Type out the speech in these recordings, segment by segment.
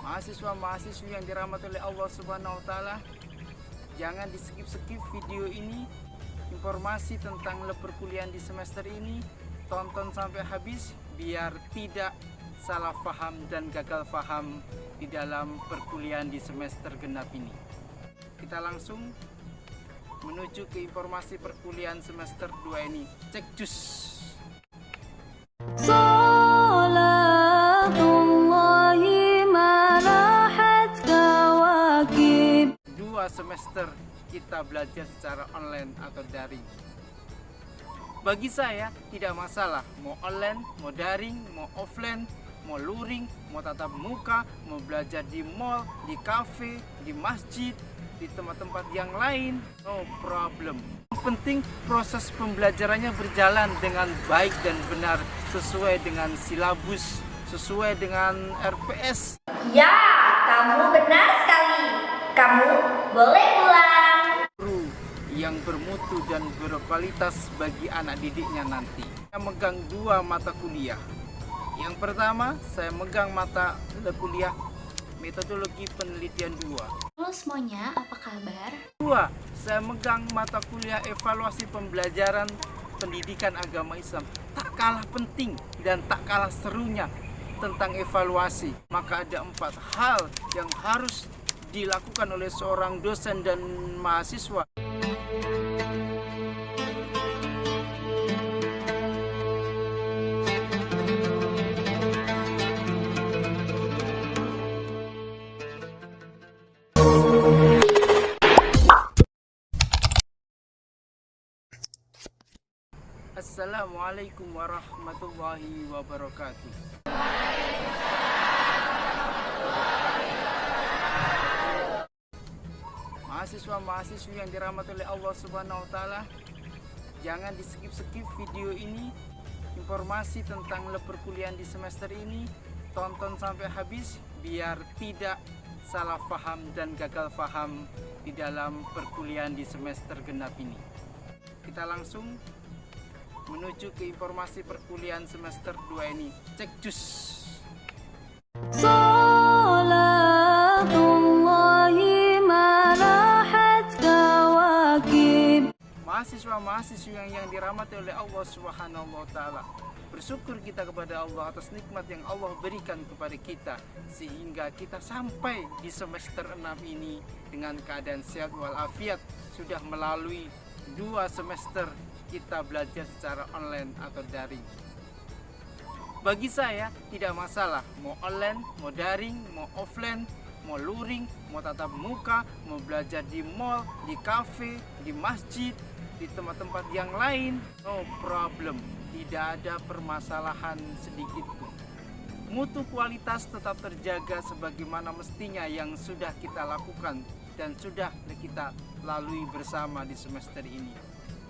Mahasiswa-mahasiswi yang dirahmati oleh Allah Subhanahu wa Ta'ala, jangan di skip-skip video ini. Informasi tentang perkuliahan di semester ini tonton sampai habis biar tidak salah paham dan gagal paham di dalam perkuliahan di semester genap ini. Kita langsung menuju ke informasi perkuliahan semester 2 ini. Cek jus. Semester kita belajar secara online atau daring. Bagi saya tidak masalah mau online, mau daring, mau offline, mau luring, mau tatap muka, mau belajar di mall, di kafe, di masjid, di tempat-tempat yang lain, no problem. Yang penting proses pembelajarannya berjalan dengan baik dan benar, sesuai dengan silabus, sesuai dengan RPS. Ya, kamu benar sekali. Kamu boleh pulang. Guru yang bermutu dan berkualitas bagi anak didiknya nanti. Saya megang 2 mata kuliah. Yang pertama, saya megang mata kuliah metodologi penelitian 2. Halo semuanya, apa kabar? 2, saya megang mata kuliah evaluasi pembelajaran pendidikan agama Islam. Tak kalah penting dan tak kalah serunya tentang evaluasi. Maka ada 4 hal yang harus dilakukan oleh seorang dosen dan mahasiswa. Assalamualaikum warahmatullahi wabarakatuh. Mahasiswa-mahasiswi yang dirahmati oleh Allah Subhanahu wa Ta'ala, jangan di skip-skip video ini. Informasi tentang perkuliahan di semester ini tonton sampai habis biar tidak salah paham dan gagal paham di dalam perkuliahan di semester genap ini. Kita langsung menuju ke informasi perkuliahan semester 2 ini. Cek jus. Mahasiswa-mahasiswi yang dirahmati oleh Allah Subhanahu wa Ta'ala, bersyukur kita kepada Allah atas nikmat yang Allah berikan kepada kita sehingga kita sampai di semester 6 ini dengan keadaan sehat walafiat. Sudah melalui 2 semester kita belajar secara online atau daring. Bagi saya tidak masalah mau online, mau daring, mau offline, mau luring, mau tatap muka, mau belajar di mall, di kafe, di masjid, di tempat-tempat yang lain, no problem. Tidak ada permasalahan sedikit pun. Mutu kualitas tetap terjaga sebagaimana mestinya yang sudah kita lakukan dan sudah kita lalui bersama di semester ini.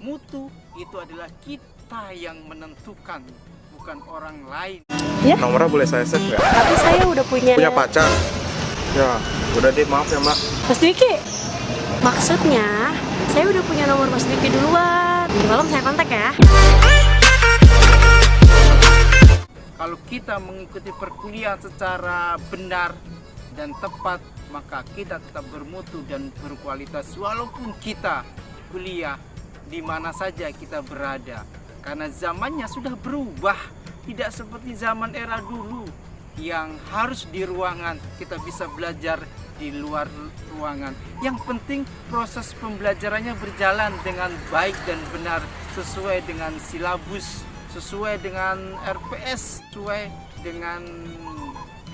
Mutu itu adalah kita yang menentukan, bukan orang lain. Ya? Nomornya boleh saya save nggak? Tapi saya udah punya pacar. Ya, udah deh, maaf ya Mbak. Mas Dwiki. Maksudnya, saya udah punya nomor Mas Dwiki duluan. Malam saya kontak ya. Kalau kita mengikuti perkuliahan secara benar dan tepat, maka kita tetap bermutu dan berkualitas walaupun kita kuliah di mana saja kita berada. Karena zamannya sudah berubah, tidak seperti zaman era dulu yang harus di ruangan, kita bisa belajar di luar ruangan. Yang penting proses pembelajarannya berjalan dengan baik dan benar, sesuai dengan silabus, sesuai dengan RPS, sesuai dengan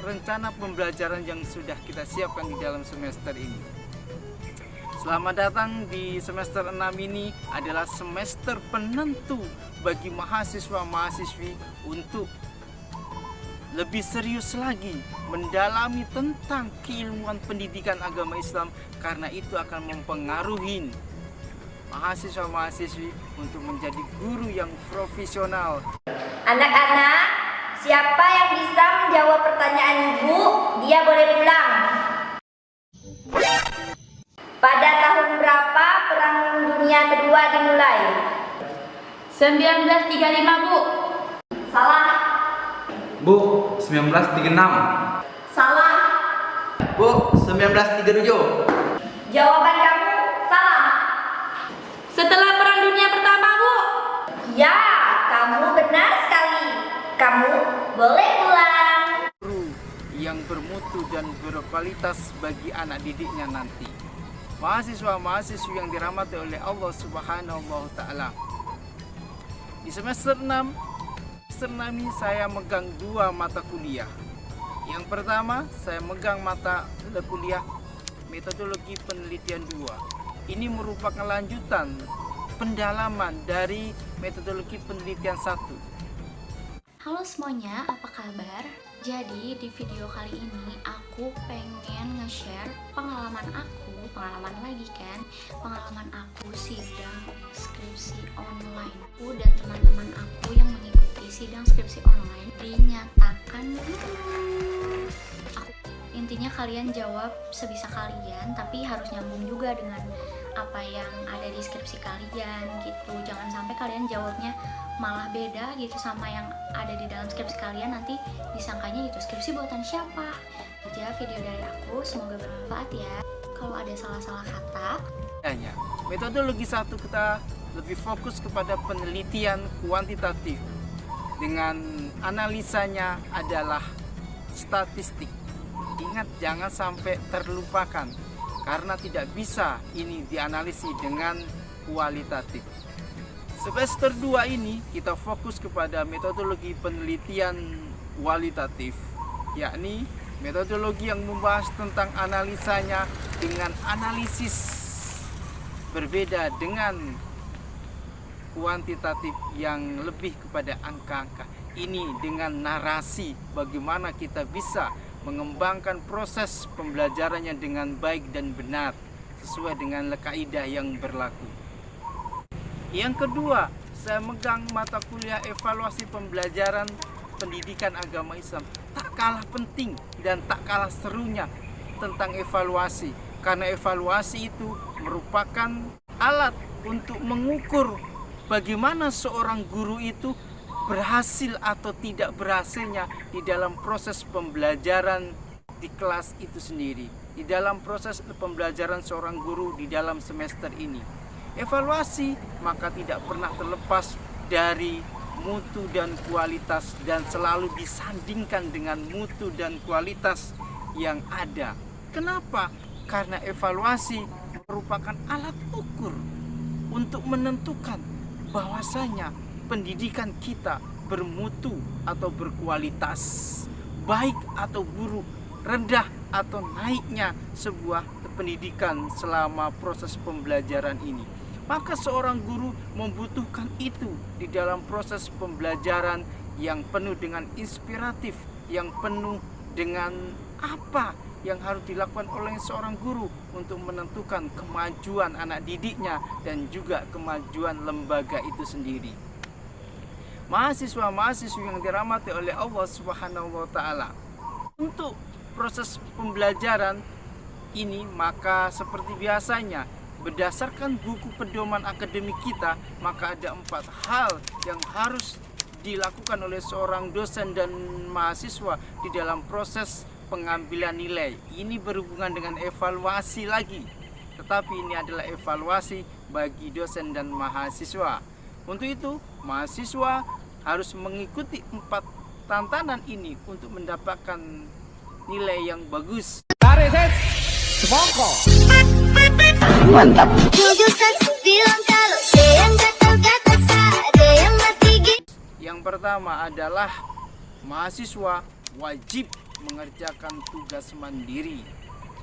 rencana pembelajaran yang sudah kita siapkan di dalam semester ini. Selamat datang di semester 6 ini, adalah semester penentu bagi mahasiswa-mahasiswi untuk lebih serius lagi mendalami tentang keilmuan pendidikan agama Islam, karena itu akan mempengaruhi mahasiswa-mahasiswi untuk menjadi guru yang profesional. Anak-anak, siapa yang bisa menjawab pertanyaan ibu, dia boleh pulang. Pada tahun berapa Perang Dunia Kedua dimulai? 1935, Bu. Salah. Bu, 1936. Salah. Bu, 1937. Jawaban kamu salah. Setelah Perang Dunia Pertama, Bu. Ya, kamu benar sekali. Kamu boleh pulang. Guru yang bermutu dan berkualitas bagi anak didiknya nanti. Mahasiswa-mahasiswi yang dirahmati oleh Allah Subhanahu wa Ta'ala. Di semester 6 ini saya megang 2 mata kuliah. Yang pertama, saya megang mata kuliah metodologi penelitian 2. Ini merupakan lanjutan pendalaman dari metodologi penelitian 1. Halo semuanya, apa kabar? Jadi di video kali ini aku pengen nge-share pengalaman aku sidang skripsi online. Aku dan teman-teman aku yang mengikuti sidang skripsi online dinyatakan intinya kalian jawab sebisa kalian, tapi harus nyambung juga dengan apa yang ada di skripsi kalian gitu. Jangan sampai kalian jawabnya malah beda gitu sama yang ada di dalam skripsi kalian, nanti disangkanya itu skripsi buatan siapa. Aja video dari aku, semoga bermanfaat ya. Kalau ada salah-salah kata, metodologi 1 kita lebih fokus kepada penelitian kuantitatif dengan analisanya adalah statistik. Ingat, jangan sampai terlupakan karena tidak bisa ini dianalisis dengan kualitatif. Semester 2 ini kita fokus kepada metodologi penelitian kualitatif, yakni metodologi yang membahas tentang analisanya dengan analisis, berbeda dengan kuantitatif yang lebih kepada angka-angka. Ini dengan narasi bagaimana kita bisa mengembangkan proses pembelajarannya dengan baik dan benar sesuai dengan kaidah yang berlaku. Yang kedua, saya megang mata kuliah evaluasi pembelajaran pendidikan agama Islam. Tak kalah penting dan tak kalah serunya tentang evaluasi, karena evaluasi itu merupakan alat untuk mengukur bagaimana seorang guru itu berhasil atau tidak berhasilnya di dalam proses pembelajaran di kelas itu sendiri, di dalam proses pembelajaran seorang guru di dalam semester ini. Evaluasi maka tidak pernah terlepas dari mutu dan kualitas dan selalu disandingkan dengan mutu dan kualitas yang ada. Kenapa? Karena evaluasi merupakan alat ukur untuk menentukan bahwasanya pendidikan kita bermutu atau berkualitas, baik atau buruk, rendah atau naiknya sebuah pendidikan selama proses pembelajaran ini. Maka seorang guru membutuhkan itu di dalam proses pembelajaran yang penuh dengan inspiratif, yang penuh dengan apa yang harus dilakukan oleh seorang guru untuk menentukan kemajuan anak didiknya dan juga kemajuan lembaga itu sendiri. Mahasiswa-mahasiswi yang dirahmati oleh Allah Subhanahu wa Ta'ala, untuk proses pembelajaran ini maka seperti biasanya berdasarkan buku pedoman akademik kita, maka ada 4 hal yang harus dilakukan oleh seorang dosen dan mahasiswa di dalam proses pengambilan nilai. Ini berhubungan dengan evaluasi lagi, tetapi ini adalah evaluasi bagi dosen dan mahasiswa. Untuk itu, mahasiswa harus mengikuti 4 tantangan ini untuk mendapatkan nilai yang bagus. Mantap. Yang pertama adalah mahasiswa wajib mengerjakan tugas mandiri.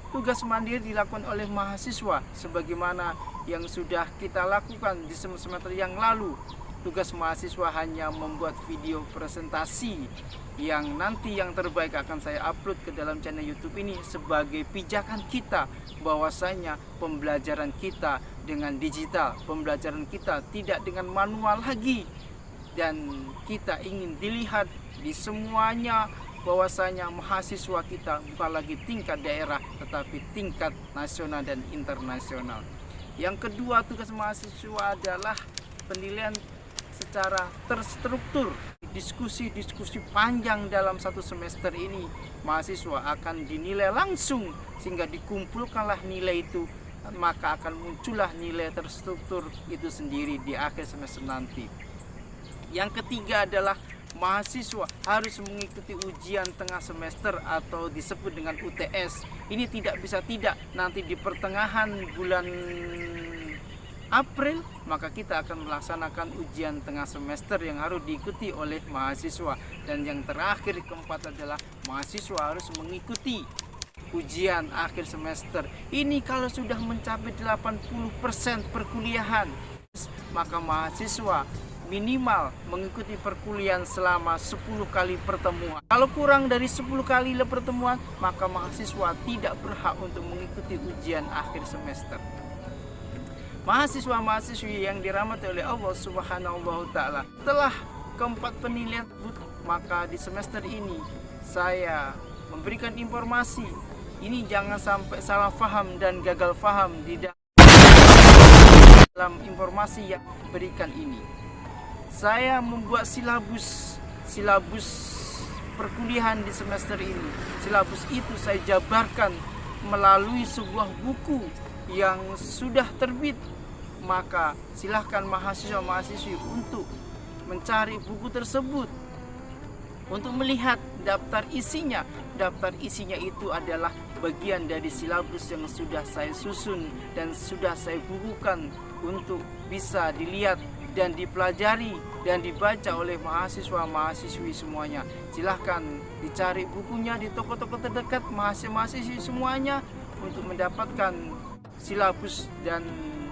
Tugas mandiri dilakukan oleh mahasiswa sebagaimana yang sudah kita lakukan di semester yang lalu. Tugas mahasiswa hanya membuat video presentasi yang nanti yang terbaik akan saya upload ke dalam channel YouTube ini sebagai pijakan kita bahwasanya pembelajaran kita dengan digital, pembelajaran kita tidak dengan manual lagi, dan kita ingin dilihat di semuanya bahwasanya mahasiswa kita bukan lagi tingkat daerah tetapi tingkat nasional dan internasional. Yang kedua, tugas mahasiswa adalah penilaian secara terstruktur. diskusi-diskusi panjang dalam satu semester ini, mahasiswa akan dinilai langsung sehingga dikumpulkanlah nilai itu, maka akan muncullah nilai terstruktur itu sendiri di akhir semester nanti. Yang ketiga adalah mahasiswa harus mengikuti ujian tengah semester atau disebut dengan UTS. Ini tidak bisa tidak, nanti di pertengahan bulan April maka kita akan melaksanakan ujian tengah semester yang harus diikuti oleh mahasiswa. Dan yang terakhir keempat adalah mahasiswa harus mengikuti ujian akhir semester. Ini kalau sudah mencapai 80% perkuliahan, maka mahasiswa minimal mengikuti perkuliahan selama 10 kali pertemuan. Kalau kurang dari 10 kali pertemuan, maka mahasiswa tidak berhak untuk mengikuti ujian akhir semester. Mahasiswa-mahasiswi yang dirahmati oleh Allah Subhanahu wa Ta'ala, setelah keempat penilaian tersebut, maka di semester ini saya memberikan informasi. Ini jangan sampai salah paham dan gagal paham di dalam informasi yang diberikan ini. Saya membuat silabus perkuliahan di semester ini. Silabus itu saya jabarkan melalui sebuah buku yang sudah terbit. Maka silahkan mahasiswa-mahasiswi untuk mencari buku tersebut, untuk melihat daftar isinya. Daftar isinya itu adalah bagian dari silabus yang sudah saya susun dan sudah saya bukukan untuk bisa dilihat dan dipelajari dan dibaca oleh mahasiswa-mahasiswi semuanya. Silahkan dicari bukunya di toko-toko terdekat mahasiswa-mahasiswi semuanya untuk mendapatkan silabus dan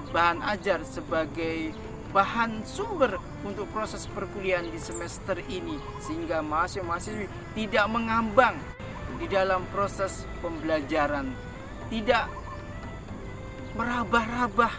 bahan ajar sebagai bahan sumber untuk proses perkuliahan di semester ini, sehingga mahasiswa-mahasiswi tidak mengambang di dalam proses pembelajaran, tidak merabah-rabah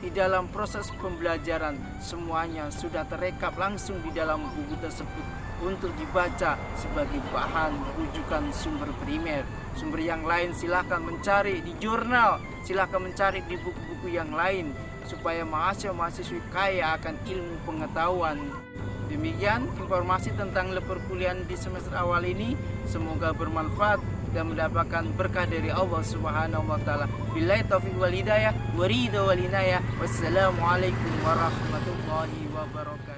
di dalam proses pembelajaran. Semuanya sudah terekap langsung di dalam buku tersebut untuk dibaca sebagai bahan rujukan sumber primer. Sumber yang lain silahkan mencari di jurnal, silahkan mencari di buku-buku yang lain, supaya mahasiswa-mahasiswi kaya akan ilmu pengetahuan. Demikian informasi tentang perkuliahan di semester awal ini. Semoga bermanfaat dan mendapatkan berkah dari Allah Subhanahu wa Ta'ala. Billahi taufiq wal hidayah wa ridha wal inayah. Wassalamualaikum warahmatullahi wabarakatuh.